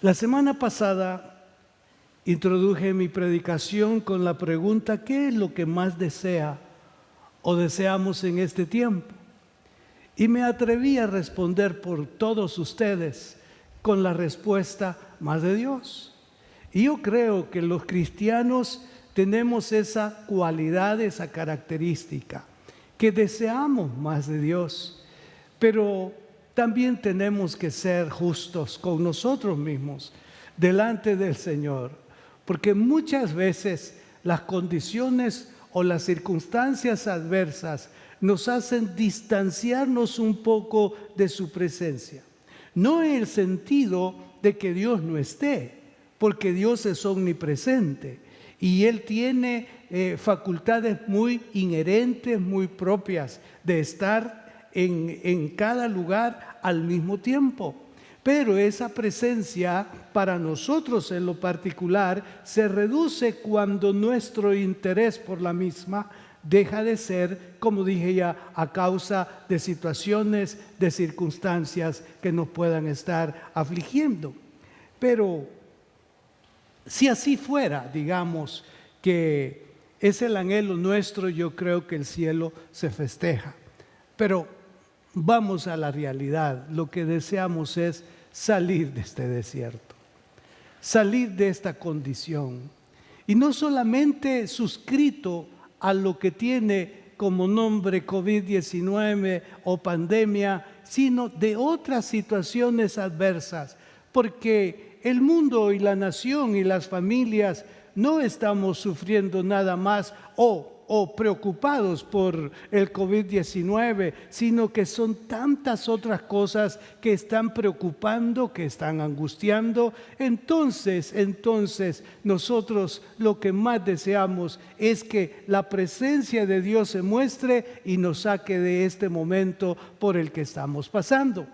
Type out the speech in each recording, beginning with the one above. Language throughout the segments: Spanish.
La semana pasada introduje mi predicación con la pregunta: ¿qué es lo que más desea o deseamos en este tiempo? Y me atreví a responder por todos ustedes con la respuesta: más de Dios. Y yo creo que los cristianos tenemos esa cualidad, esa característica, que deseamos más de Dios, pero también tenemos que ser justos con nosotros mismos delante del Señor, porque muchas veces las condiciones o las circunstancias adversas nos hacen distanciarnos un poco de su presencia. No en el sentido de que Dios no esté, porque Dios es omnipresente y Él tiene facultades muy inherentes, muy propias de estar en cada lugar al mismo tiempo. Pero esa presencia para nosotros en lo particular se reduce cuando nuestro interés por la misma deja de ser, como dije ya, a causa de situaciones, de circunstancias que nos puedan estar afligiendo. Pero si así fuera, digamos, que es el anhelo nuestro, yo creo que el cielo se festeja. Pero vamos a la realidad. Lo que deseamos es salir de este desierto, salir de esta condición. Y no solamente suscrito a lo que tiene como nombre COVID-19 o pandemia, sino de otras situaciones adversas, porque el mundo y la nación y las familias no estamos sufriendo nada más o preocupados por el COVID-19, sino que son tantas otras cosas que están preocupando, que están angustiando. Entonces, nosotros lo que más deseamos es que la presencia de Dios se muestre y nos saque de este momento por el que estamos pasando.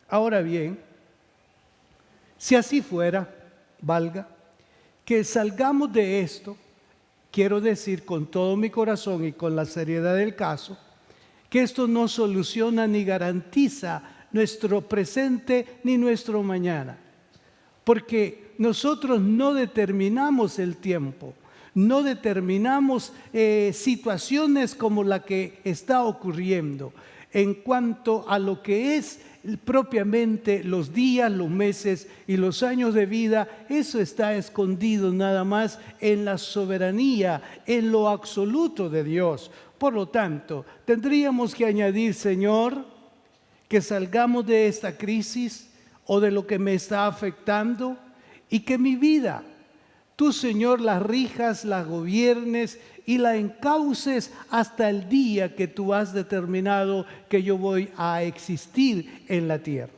Ahora bien, si así fuera, valga, que salgamos de esto, quiero decir con todo mi corazón y con la seriedad del caso, que esto no soluciona ni garantiza nuestro presente ni nuestro mañana. Porque nosotros no determinamos el tiempo, no determinamos situaciones como la que está ocurriendo en cuanto a lo que es propiamente los días, los meses y los años de vida. Eso está escondido nada más en la soberanía, en lo absoluto de Dios. Por lo tanto, tendríamos que añadir: Señor, que salgamos de esta crisis o de lo que me está afectando, y que mi vida, tú, Señor, la rijas, la gobiernes y la encauces hasta el día que tú has determinado que yo voy a existir en la tierra.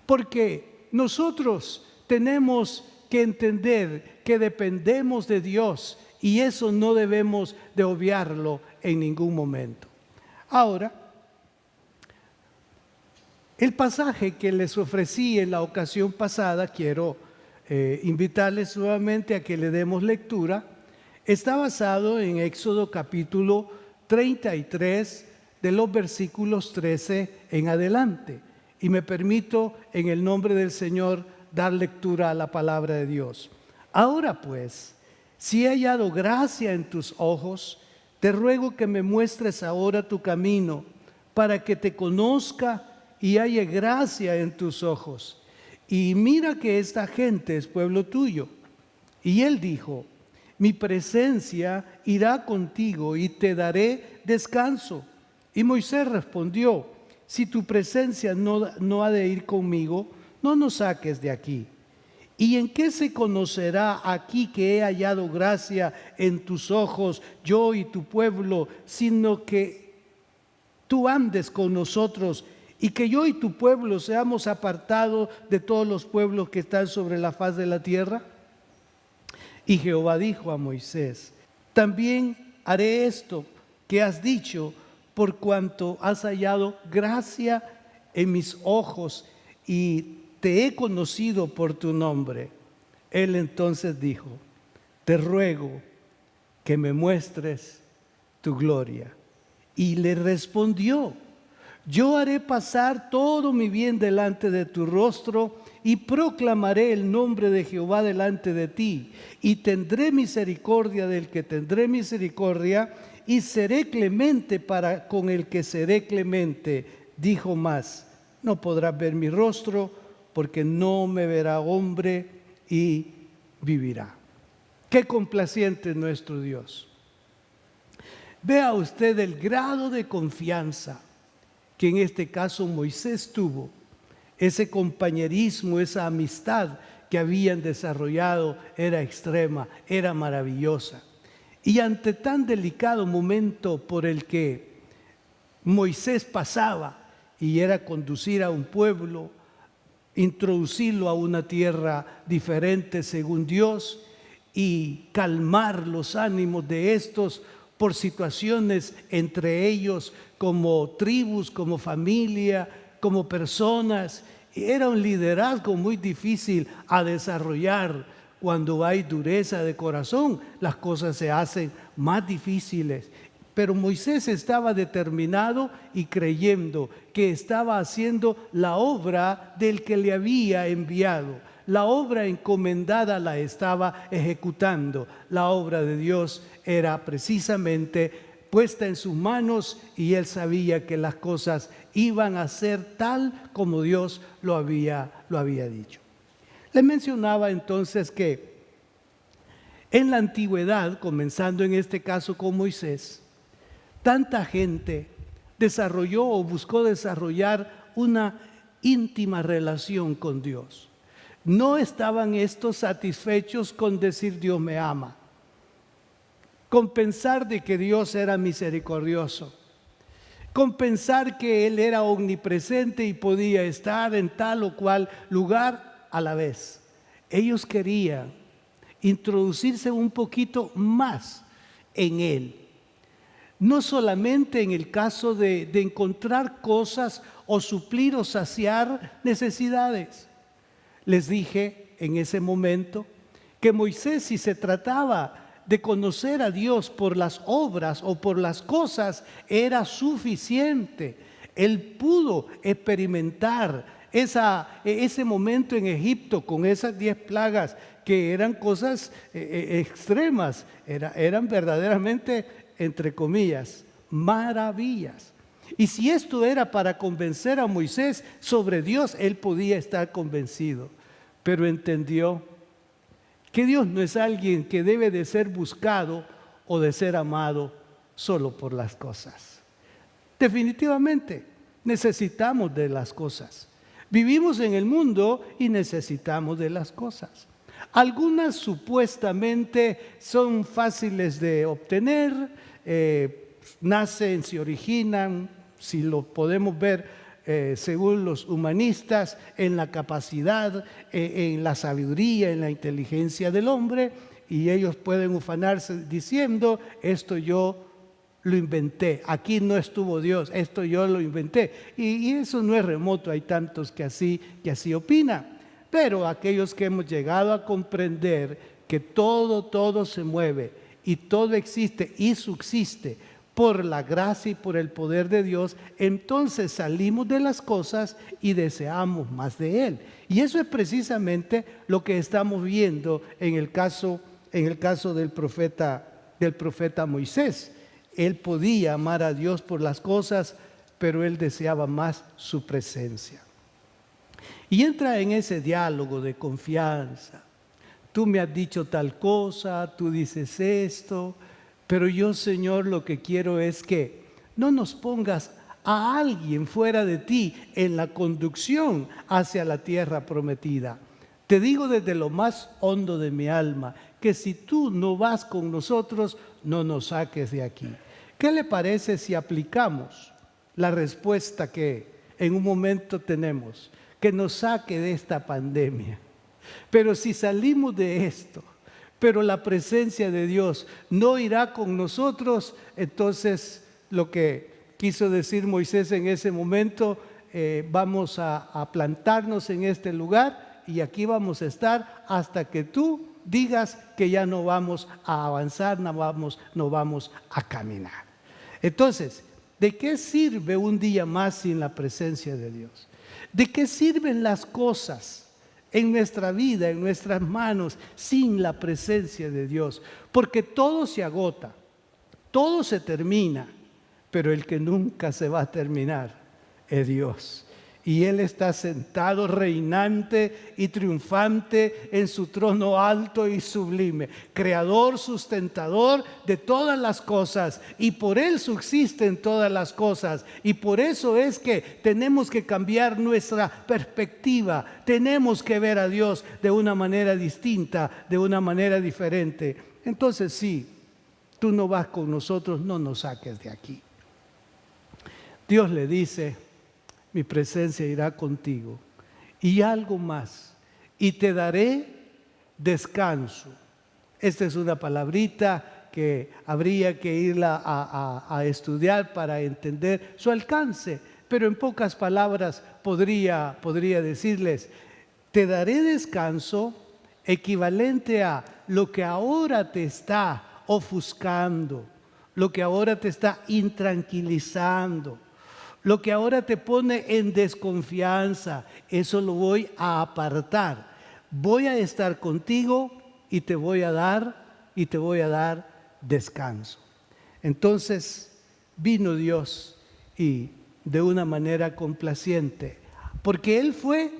Porque nosotros tenemos que entender que dependemos de Dios, y eso no debemos de obviarlo en ningún momento. Ahora, el pasaje que les ofrecí en la ocasión pasada, quiero invitarles nuevamente a que le demos lectura. Está basado en Éxodo capítulo 33, de los versículos 13 en adelante. Y me permito, en el nombre del Señor, dar lectura a la palabra de Dios. Ahora pues, si he hallado gracia en tus ojos, te ruego que me muestres ahora tu camino, para que te conozca y halle gracia en tus ojos. Y mira que esta gente es pueblo tuyo. Y él dijo: mi presencia irá contigo y te daré descanso. Y Moisés respondió: si tu presencia no ha de ir conmigo, no nos saques de aquí. ¿Y en qué se conocerá aquí que he hallado gracia en tus ojos, yo y tu pueblo, sino que tú andes con nosotros y que yo y tu pueblo seamos apartados de todos los pueblos que están sobre la faz de la tierra? Y Jehová dijo a Moisés: también haré esto que has dicho, por cuanto has hallado gracia en mis ojos y te he conocido por tu nombre. Él entonces dijo: te ruego que me muestres tu gloria. Y le respondió: Yo haré pasar todo mi bien delante de tu rostro y proclamaré el nombre de Jehová delante de ti. Y tendré misericordia del que tendré misericordia y seré clemente para con el que seré clemente. Dijo más, no podrás ver mi rostro porque no me verá hombre y vivirá. Qué complaciente es nuestro Dios. Vea usted el grado de confianza que en este caso Moisés tuvo, ese compañerismo, esa amistad que habían desarrollado era extrema, era maravillosa. Y ante tan delicado momento por el que Moisés pasaba, y era conducir a un pueblo, introducirlo a una tierra diferente según Dios y calmar los ánimos de estos por situaciones entre ellos como tribus, como familia, como personas. Era un liderazgo muy difícil a desarrollar. Cuando hay dureza de corazón, las cosas se hacen más difíciles. Pero Moisés estaba determinado y creyendo que estaba haciendo la obra del que le había enviado. La obra encomendada la estaba ejecutando. La obra de Dios era precisamente puesta en sus manos y él sabía que las cosas iban a ser tal como Dios lo había dicho. Les mencionaba entonces que en la antigüedad, comenzando en este caso con Moisés, tanta gente desarrolló o buscó desarrollar una íntima relación con Dios. No estaban estos satisfechos con decir Dios me ama, con pensar de que Dios era misericordioso, con pensar que Él era omnipresente y podía estar en tal o cual lugar a la vez. Ellos querían introducirse un poquito más en Él. No solamente en el caso de encontrar cosas o suplir o saciar necesidades. Les dije en ese momento que Moisés, si se trataba de conocer a Dios por las obras o por las cosas, era suficiente. Él pudo experimentar ese momento en Egipto con esas 10 plagas que eran cosas extremas, eran verdaderamente, entre comillas, maravillas. Y si esto era para convencer a Moisés sobre Dios, él podía estar convencido, pero entendió que Dios no es alguien que debe de ser buscado o de ser amado solo por las cosas. Definitivamente necesitamos de las cosas. Vivimos en el mundo y necesitamos de las cosas. Algunas supuestamente son fáciles de obtener, nacen, se originan, si lo podemos ver según los humanistas, en la capacidad, en la sabiduría, en la inteligencia del hombre, y ellos pueden ufanarse diciendo, esto yo lo inventé, aquí no estuvo Dios, esto yo lo inventé. Y eso no es remoto, hay tantos que así opinan. Pero aquellos que hemos llegado a comprender que todo se mueve y todo existe y subsiste por la gracia y por el poder de Dios, entonces salimos de las cosas y deseamos más de Él. Y eso es precisamente lo que estamos viendo en el caso del profeta Moisés. Él podía amar a Dios por las cosas, pero él deseaba más su presencia. Y entra en ese diálogo de confianza. Tú me has dicho tal cosa, tú dices esto, pero yo, Señor, lo que quiero es que no nos pongas a alguien fuera de ti en la conducción hacia la tierra prometida. Te digo desde lo más hondo de mi alma, que si tú no vas con nosotros, no nos saques de aquí. ¿Qué le parece si aplicamos la respuesta que en un momento tenemos? Que nos saque de esta pandemia. Pero si salimos de esto, pero la presencia de Dios no irá con nosotros, entonces lo que quiso decir Moisés en ese momento, vamos a plantarnos en este lugar y aquí vamos a estar hasta que tú digas que ya no vamos a avanzar, no vamos a caminar. Entonces, ¿De qué sirve un día más sin la presencia de Dios? ¿De qué sirven las cosas en nuestra vida, en nuestras manos, sin la presencia de Dios? Porque todo se agota, todo se termina, pero el que nunca se va a terminar es Dios. Y Él está sentado reinante y triunfante en su trono alto y sublime, creador, sustentador de todas las cosas, y por Él subsisten todas las cosas. Y por eso es que tenemos que cambiar nuestra perspectiva, tenemos que ver a Dios de una manera distinta, de una manera diferente. Entonces sí, tú no vas con nosotros, no nos saques de aquí. Dios le dice: mi presencia irá contigo. Y algo más, y te daré descanso. Esta es una palabrita que habría que irla a estudiar para entender su alcance, pero en pocas palabras podría decirles: te daré descanso, equivalente a lo que ahora te está ofuscando, lo que ahora te está intranquilizando, lo que ahora te pone en desconfianza. Eso lo voy a apartar. Voy a estar contigo y te voy a dar descanso. Entonces vino Dios, y de una manera complaciente, porque Él fue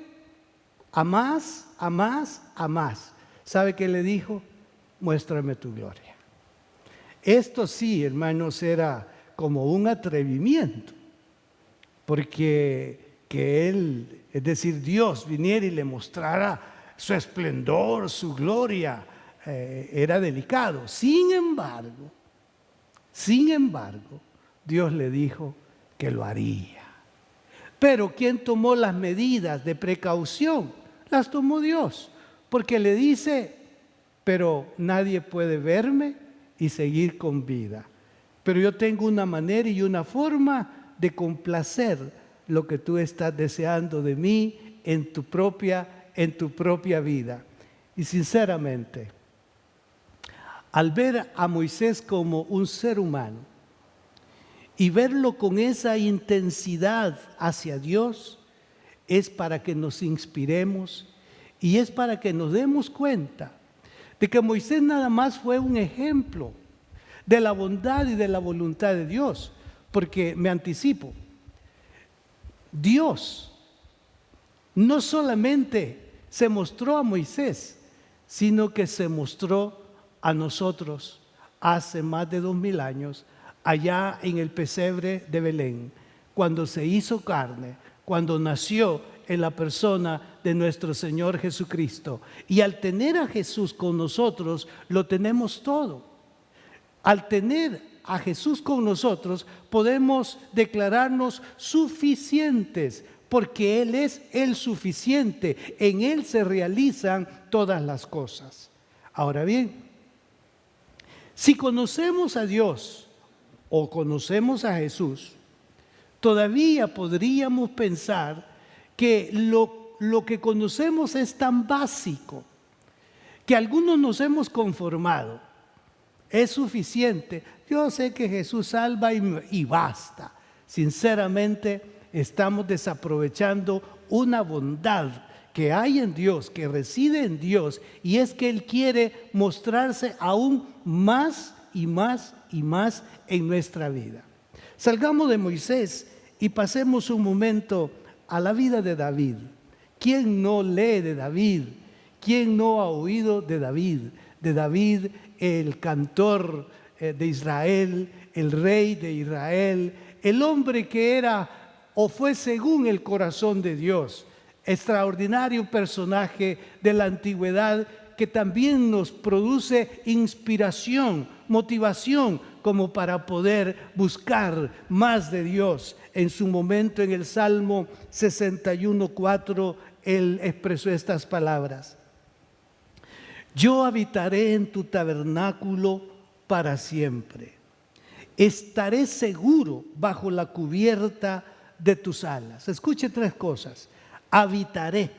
a más, a más, a más. ¿Sabe qué le dijo? Muéstrame tu gloria. Esto sí, hermanos, era como un atrevimiento, porque que Él, es decir, Dios, viniera y le mostrara su esplendor, su gloria, era delicado. Sin embargo, Dios le dijo que lo haría. Pero ¿quién tomó las medidas de precaución? Las tomó Dios, porque le dice: pero nadie puede verme y seguir con vida. Pero yo tengo una manera y una forma de complacer lo que tú estás deseando de mí en tu propia vida. Y sinceramente, al ver a Moisés como un ser humano y verlo con esa intensidad hacia Dios, es para que nos inspiremos y es para que nos demos cuenta de que Moisés nada más fue un ejemplo de la bondad y de la voluntad de Dios. Porque me anticipo, Dios no solamente se mostró a Moisés, sino que se mostró a nosotros hace más de 2000 años, allá en el pesebre de Belén, cuando se hizo carne, cuando nació en la persona de nuestro Señor Jesucristo. Y al tener a Jesús con nosotros, lo tenemos todo. Al tener a Jesús con nosotros, podemos declararnos suficientes, porque Él es el suficiente. En Él se realizan todas las cosas. Ahora bien, si conocemos a Dios o conocemos a Jesús, todavía podríamos pensar que lo que conocemos es tan básico que algunos nos hemos conformado. Es suficiente. Yo sé que Jesús salva y basta. Sinceramente, estamos desaprovechando una bondad que hay en Dios, que reside en Dios, y es que Él quiere mostrarse aún más y más y más en nuestra vida. Salgamos de Moisés y pasemos un momento a la vida de David. ¿Quién no lee de David? ¿Quién no ha oído de David? De David, el cantor de Israel, el rey de Israel, el hombre que era o fue según el corazón de Dios. Extraordinario personaje de la antigüedad que también nos produce inspiración, motivación, como para poder buscar más de Dios. En su momento, en el Salmo 61:4, él expresó estas palabras: yo habitaré en tu tabernáculo para siempre. Estaré seguro bajo la cubierta de tus alas. Escuche 3 cosas. Habitaré.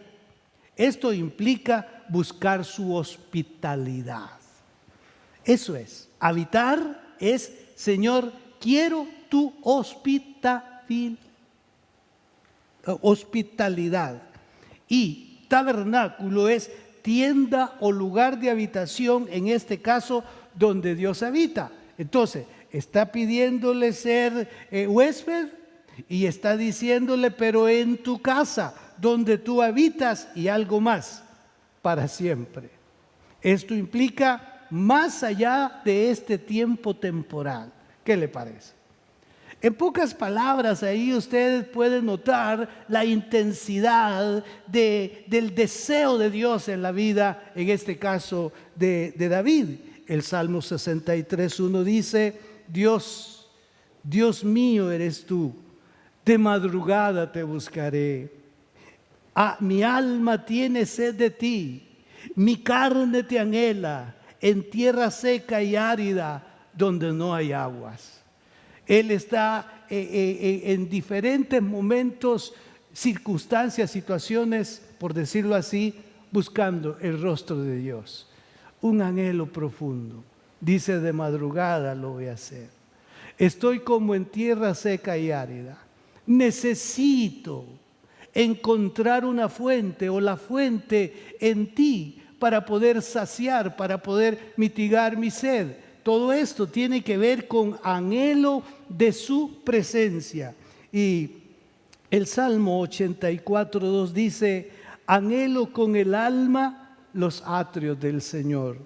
Esto implica buscar su hospitalidad. Eso es. Habitar es: Señor, quiero tu hospitalidad. Y tabernáculo es tienda o lugar de habitación, en este caso, donde Dios habita. Entonces, está pidiéndole ser huésped y está diciéndole, pero en tu casa, donde tú habitas, y algo más, para siempre. Esto implica más allá de este tiempo temporal. ¿Qué le parece? En pocas palabras, ahí ustedes pueden notar la intensidad del deseo de Dios en la vida, en este caso de David. El Salmo 63:1 dice, Dios mío eres tú, de madrugada te buscaré. Mi alma tiene sed de ti, mi carne te anhela, en tierra seca y árida, donde no hay aguas. Él está en diferentes momentos, circunstancias, situaciones, por decirlo así, buscando el rostro de Dios. Un anhelo profundo. Dice, de madrugada lo voy a hacer. Estoy como en tierra seca y árida. Necesito encontrar una fuente o la fuente en ti para poder saciar, para poder mitigar mi sed. Todo esto tiene que ver con anhelo de su presencia. Y el Salmo 84:2 dice, anhelo con el alma los atrios del Señor.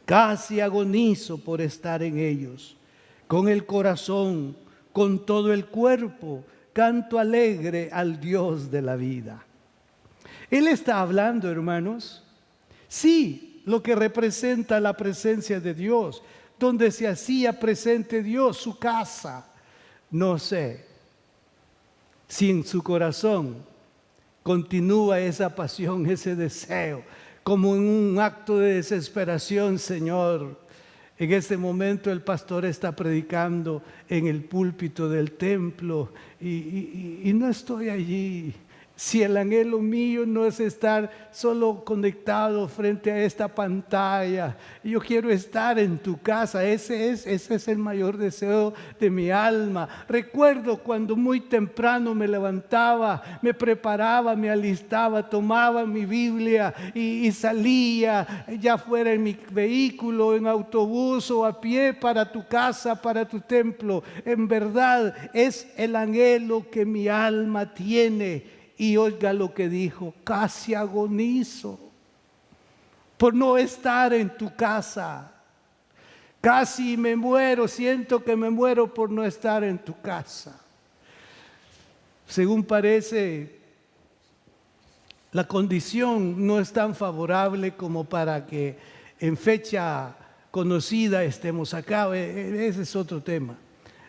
Casi agonizo por estar en ellos. Con el corazón, con todo el cuerpo, canto alegre al Dios de la vida. Él está hablando, hermanos, sí, lo que representa la presencia de Dios, donde se hacía presente Dios, su casa. No sé si en su corazón continúa esa pasión, ese deseo, como en un acto de desesperación. Señor, en este momento el pastor está predicando en el púlpito del templo y no estoy allí. Si el anhelo mío no es estar solo conectado frente a esta pantalla, yo quiero estar en tu casa. Ese es el mayor deseo de mi alma. Recuerdo cuando muy temprano me levantaba, me preparaba, me alistaba, tomaba mi Biblia y salía, ya fuera en mi vehículo, en autobús o a pie, para tu casa, para tu templo. En verdad es el anhelo que mi alma tiene. Y oiga lo que dijo, casi agonizo por no estar en tu casa. Casi me muero, siento que me muero por no estar en tu casa. Según parece, la condición no es tan favorable como para que en fecha conocida estemos acá. Ese es otro tema.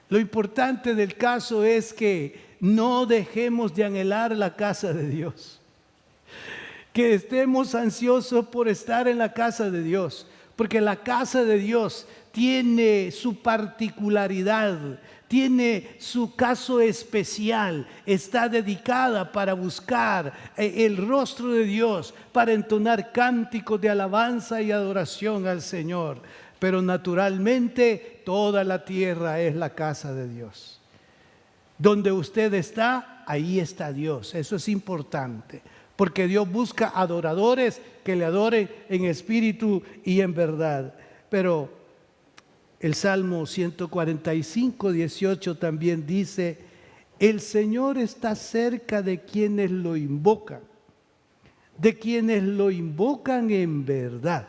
Lo importante del caso es que no dejemos de anhelar la casa de Dios. Que estemos ansiosos por estar en la casa de Dios, porque la casa de Dios tiene su particularidad, tiene su caso especial, está dedicada para buscar el rostro de Dios, para entonar cánticos de alabanza y adoración al Señor. Pero naturalmente toda la tierra es la casa de Dios. Donde usted está, ahí está Dios. Eso es importante, porque Dios busca adoradores que le adoren en espíritu y en verdad. Pero el Salmo 145:18 también dice, el Señor está cerca de quienes lo invocan en verdad.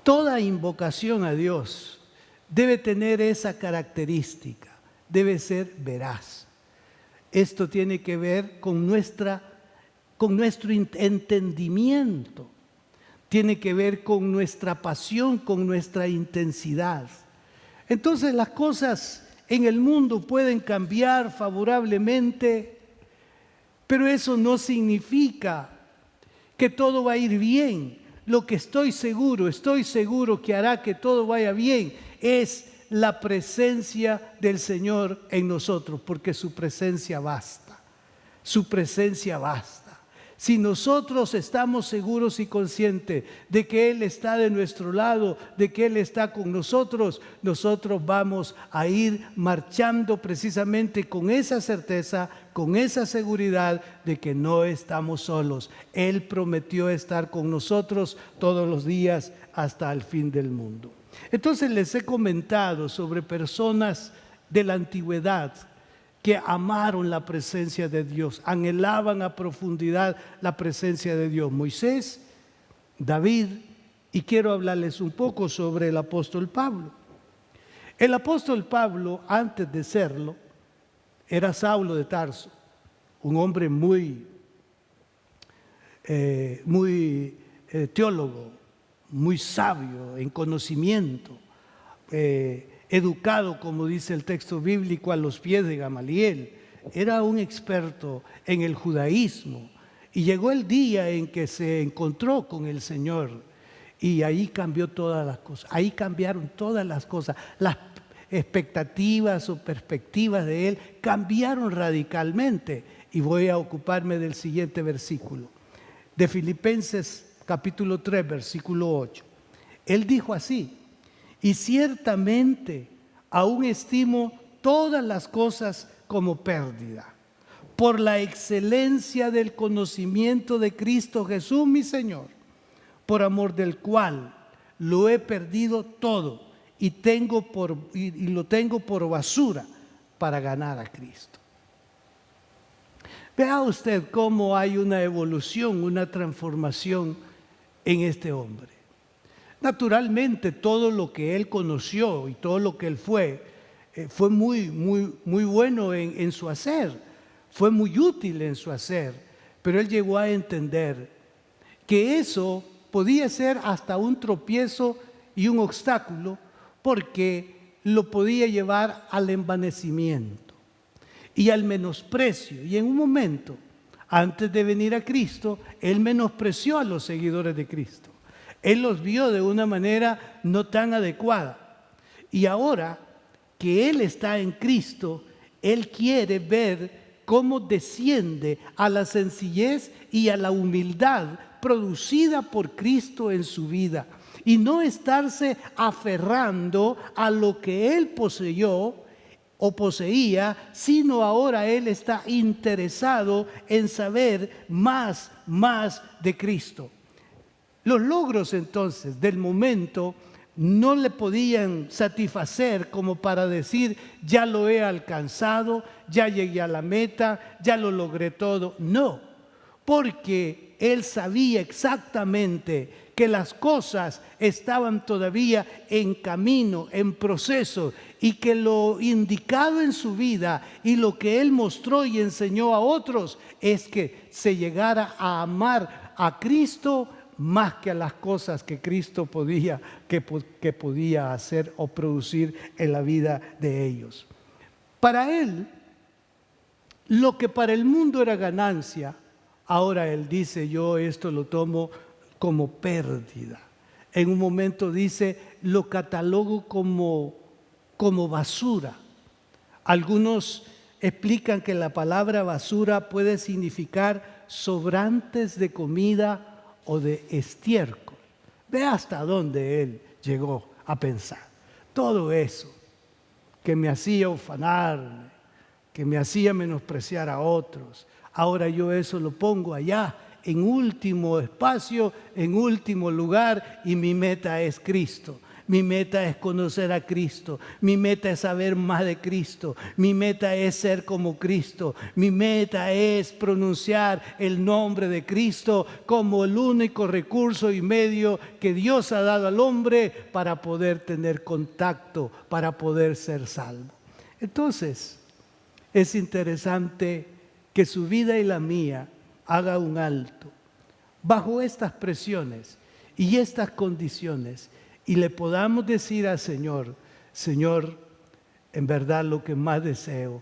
Toda invocación a Dios debe tener esa característica. Debe ser veraz. Esto tiene que ver con nuestro entendimiento. Tiene que ver con nuestra pasión, con nuestra intensidad. Entonces las cosas en el mundo pueden cambiar favorablemente, pero eso no significa que todo va a ir bien. Lo que estoy seguro que hará que todo vaya bien es la presencia del Señor en nosotros, porque su presencia basta. Su presencia basta. Si nosotros estamos seguros y conscientes de que Él está de nuestro lado, de que Él está con nosotros, nosotros vamos a ir marchando precisamente con esa certeza, con esa seguridad de que no estamos solos. Él prometió estar con nosotros todos los días hasta el fin del mundo. Entonces les he comentado sobre personas de la antigüedad que amaron la presencia de Dios, anhelaban a profundidad la presencia de Dios. Moisés, David, y quiero hablarles un poco sobre el apóstol Pablo. El apóstol Pablo, antes de serlo, era Saulo de Tarso, un hombre muy teólogo, muy sabio en conocimiento, educado, como dice el texto bíblico, a los pies de Gamaliel. Era un experto en el judaísmo y llegó el día en que se encontró con el Señor y ahí cambió todas las cosas, ahí cambiaron todas las cosas. Las expectativas o perspectivas de él cambiaron radicalmente y voy a ocuparme del siguiente versículo de Filipenses capítulo 3 versículo 8. Él dijo así: y ciertamente aún estimo todas las cosas como pérdida, por la excelencia del conocimiento de Cristo Jesús mi Señor, por amor del cual lo he perdido todo y lo tengo por basura para ganar a Cristo. Vea usted cómo hay una evolución, una transformación en este hombre. Naturalmente, todo lo que él conoció y todo lo que él fue muy bueno en su hacer, fue muy útil en su hacer, pero él llegó a entender que eso podía ser hasta un tropiezo y un obstáculo, porque lo podía llevar al envanecimiento y al menosprecio. Y en un momento, antes de venir a Cristo, él menospreció a los seguidores de Cristo. Él los vio de una manera no tan adecuada. Y ahora que Él está en Cristo, Él quiere ver cómo desciende a la sencillez y a la humildad producida por Cristo en su vida. Y no estarse aferrando a lo que Él poseyó o poseía, sino ahora Él está interesado en saber más de Cristo. Los logros entonces del momento no le podían satisfacer como para decir: ya lo he alcanzado, ya llegué a la meta, ya lo logré todo. No, porque él sabía exactamente que las cosas estaban todavía en camino, en proceso, y que lo indicado en su vida y lo que él mostró y enseñó a otros es que se llegara a amar a Cristo más que a las cosas que Cristo podía hacer o producir en la vida de ellos. Para él, lo que para el mundo era ganancia, ahora él dice: yo esto lo tomo como pérdida. En un momento dice: lo catalogo como basura. Algunos explican que la palabra basura puede significar sobrantes de comida o de estiércol. Ve hasta dónde él llegó a pensar. Todo eso que me hacía ufanarme, que me hacía menospreciar a otros, ahora yo eso lo pongo allá, en último espacio, en último lugar, y mi meta es Cristo. Mi meta es conocer a Cristo, mi meta es saber más de Cristo, mi meta es ser como Cristo, mi meta es pronunciar el nombre de Cristo como el único recurso y medio que Dios ha dado al hombre para poder tener contacto, para poder ser salvo. Entonces, es interesante que su vida y la mía haga un alto bajo estas presiones y estas condiciones, y le podamos decir al Señor: Señor, en verdad lo que más deseo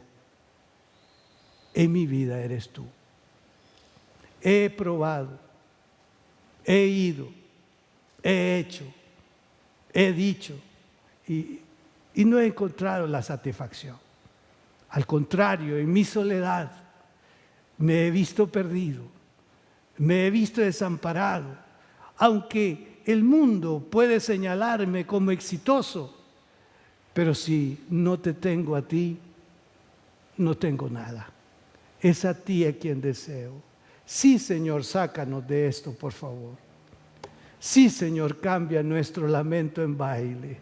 en mi vida eres tú. He probado, he ido, he hecho, he dicho y no he encontrado la satisfacción. Al contrario, en mi soledad me he visto perdido, Me he visto desamparado, aunque el mundo puede señalarme como exitoso, pero si no te tengo a ti, no tengo nada. Es a ti a quien deseo. Sí, Señor, sácanos de esto, por favor. Sí, Señor, cambia nuestro lamento en baile.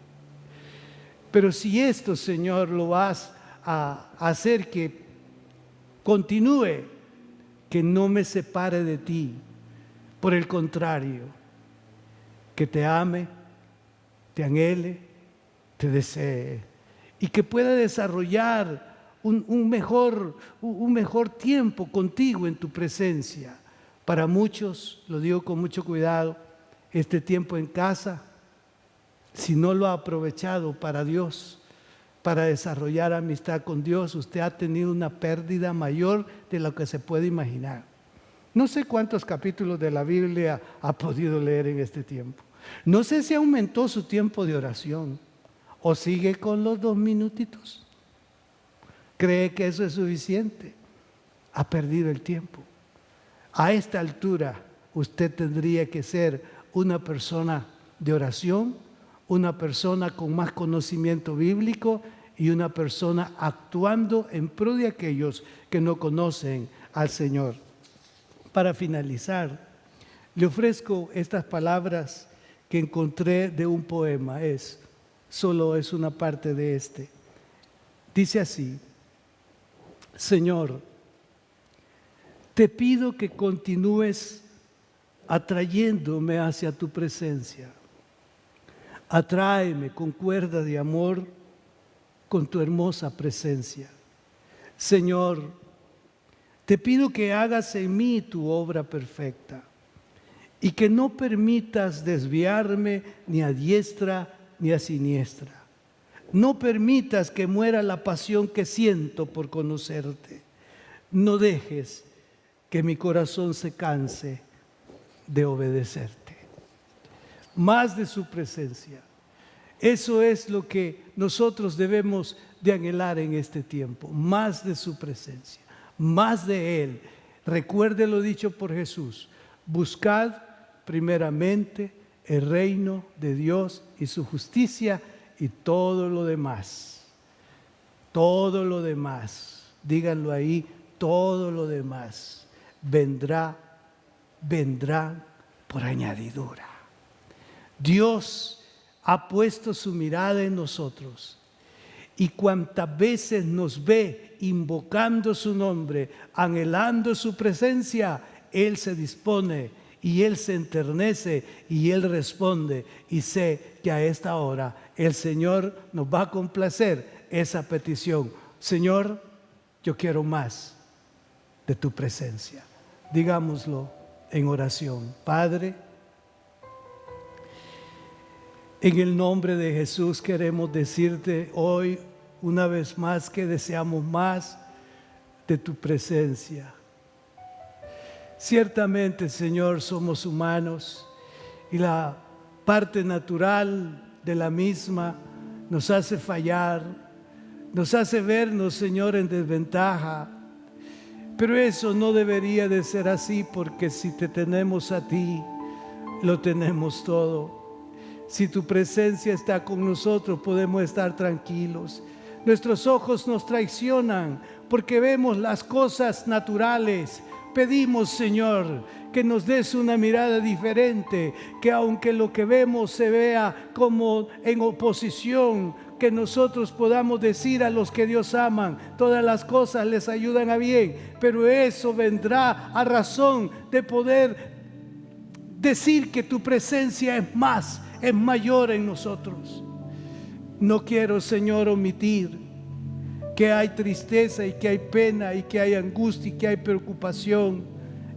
Pero si esto, Señor, lo vas a hacer que continúe, que no me separe de ti. Por el contrario, que te ame, te anhele, te desee y que pueda desarrollar un mejor tiempo contigo en tu presencia. Para muchos, lo digo con mucho cuidado, este tiempo en casa, si no lo ha aprovechado para Dios, para desarrollar amistad con Dios, usted ha tenido una pérdida mayor de lo que se puede imaginar. No sé cuántos capítulos de la Biblia ha podido leer en este tiempo. No sé si aumentó su tiempo de oración o sigue con los 2 minutitos. ¿Cree que eso es suficiente? Ha perdido el tiempo. A esta altura usted tendría que ser una persona de oración, una persona con más conocimiento bíblico y una persona actuando en pro de aquellos que no conocen al Señor. Para finalizar, le ofrezco estas palabras que encontré de un poema. Solo es una parte de este. Dice así: Señor, te pido que continúes atrayéndome hacia tu presencia. Atráeme con cuerda de amor con tu hermosa presencia. Señor, te pido que hagas en mí tu obra perfecta y que no permitas desviarme ni a diestra ni a siniestra. No permitas que muera la pasión que siento por conocerte. No dejes que mi corazón se canse de obedecerte. Más de su presencia. Eso es lo que nosotros debemos de anhelar en este tiempo. Más de su presencia, más de Él. Recuerde lo dicho por Jesús: buscad primeramente el reino de Dios y su justicia, y todo lo demás, díganlo ahí, todo lo demás vendrá por añadidura. Dios ha puesto su mirada en nosotros, y cuantas veces nos ve invocando su nombre, anhelando su presencia, Él se dispone y Él se enternece y Él responde. Y sé que a esta hora el Señor nos va a complacer esa petición. Señor, yo quiero más de tu presencia. Digámoslo en oración. Padre, en el nombre de Jesús queremos decirte hoy una vez más que deseamos más de tu presencia. Ciertamente, Señor, somos humanos y la parte natural de la misma nos hace fallar, nos hace vernos, Señor, en desventaja. Pero eso no debería de ser así, porque si te tenemos a ti, lo tenemos todo. Si tu presencia está con nosotros, podemos estar tranquilos. Nuestros ojos nos traicionan porque vemos las cosas naturales. Pedimos, Señor, que nos des una mirada diferente, que aunque lo que vemos se vea como en oposición, que nosotros podamos decir a los que Dios aman, todas las cosas les ayudan a bien, pero eso vendrá a razón de poder decir que tu presencia es mayor en nosotros. No quiero, Señor, omitir que hay tristeza y que hay pena y que hay angustia y que hay preocupación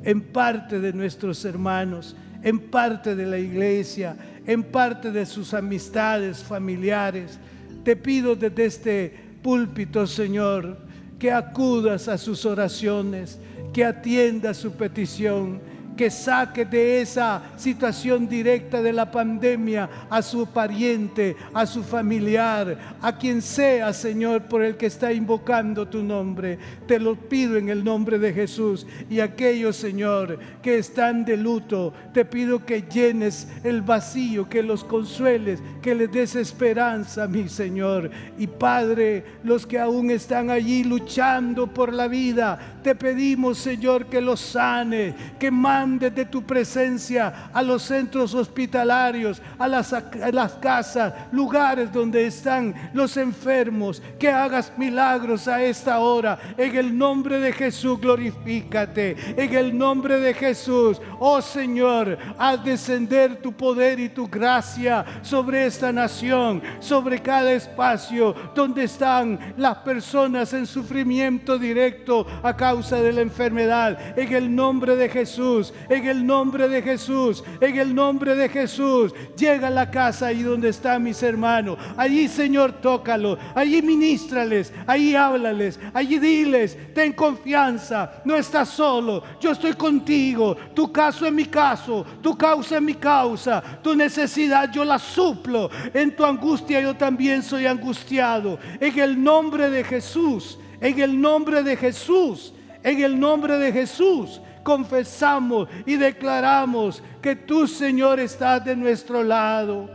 en parte de nuestros hermanos, en parte de la iglesia, en parte de sus amistades familiares. Te pido desde este púlpito, Señor, que acudas a sus oraciones, que atiendas su petición, que saque de esa situación directa de la pandemia a su pariente, a su familiar, a quien sea, Señor, por el que está invocando tu nombre. Te lo pido en el nombre de Jesús. Y aquellos, Señor, que están de luto, te pido que llenes el vacío, que los consueles, que les des esperanza, mi Señor. Y Padre, los que aún están allí luchando por la vida, te pedimos, Señor, que los sane, que mandes de tu presencia a los centros hospitalarios, a las casas, lugares donde están los enfermos, que hagas milagros a esta hora. En el nombre de Jesús, glorifícate. En el nombre de Jesús, oh Señor, haz descender tu poder y tu gracia sobre esta nación, sobre cada espacio donde están las personas en sufrimiento directo a causa de la enfermedad. En el nombre de Jesús, en el nombre de Jesús, en el nombre de Jesús, llega a la casa ahí donde están mis hermanos. Allí, Señor, tócalo, allí ministrales, allí háblales, allí diles: ten confianza, no estás solo, yo estoy contigo. Tu caso es mi caso, tu causa es mi causa, tu necesidad yo la suplo. En tu angustia yo también soy angustiado. En el nombre de Jesús, en el nombre de Jesús, en el nombre de Jesús, confesamos y declaramos que tú, Señor, estás de nuestro lado.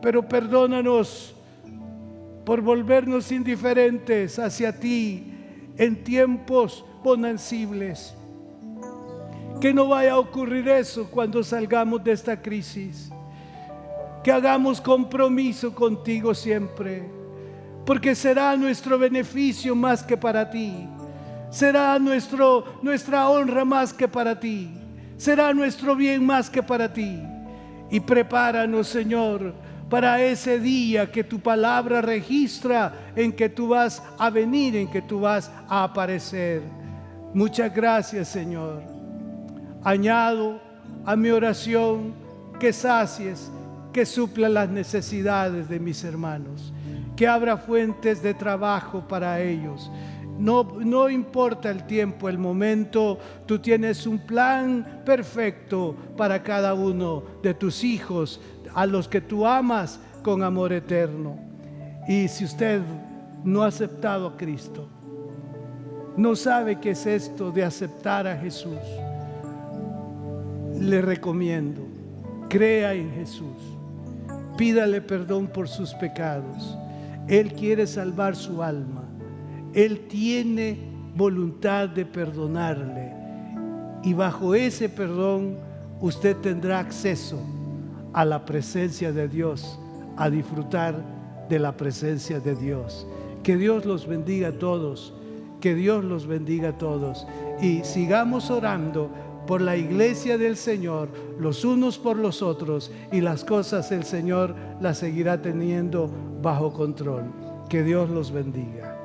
Pero perdónanos por volvernos indiferentes hacia ti en tiempos bonancibles. Que no vaya a ocurrir eso cuando salgamos de esta crisis. Que hagamos compromiso contigo siempre, porque será nuestro beneficio más que para ti. Será nuestra honra más que para ti. Será nuestro bien más que para ti. Y prepáranos, Señor, para ese día que tu palabra registra, en que tú vas a venir, en que tú vas a aparecer. Muchas gracias, Señor. Añado a mi oración que sacies, que supla las necesidades de mis hermanos, que abra fuentes de trabajo para ellos. No importa el tiempo, el momento, tú tienes un plan perfecto para cada uno de tus hijos, a los que tú amas con amor eterno. Y si usted no ha aceptado a Cristo, no sabe qué es esto de aceptar a Jesús, le recomiendo: crea en Jesús, pídale perdón por sus pecados. Él quiere salvar su alma. Él tiene voluntad de perdonarle, y bajo ese perdón usted tendrá acceso a la presencia de Dios, a disfrutar de la presencia de Dios. Que Dios los bendiga a todos, que Dios los bendiga a todos, y sigamos orando por la iglesia del Señor, los unos por los otros, y las cosas el Señor las seguirá teniendo bajo control. Que Dios los bendiga.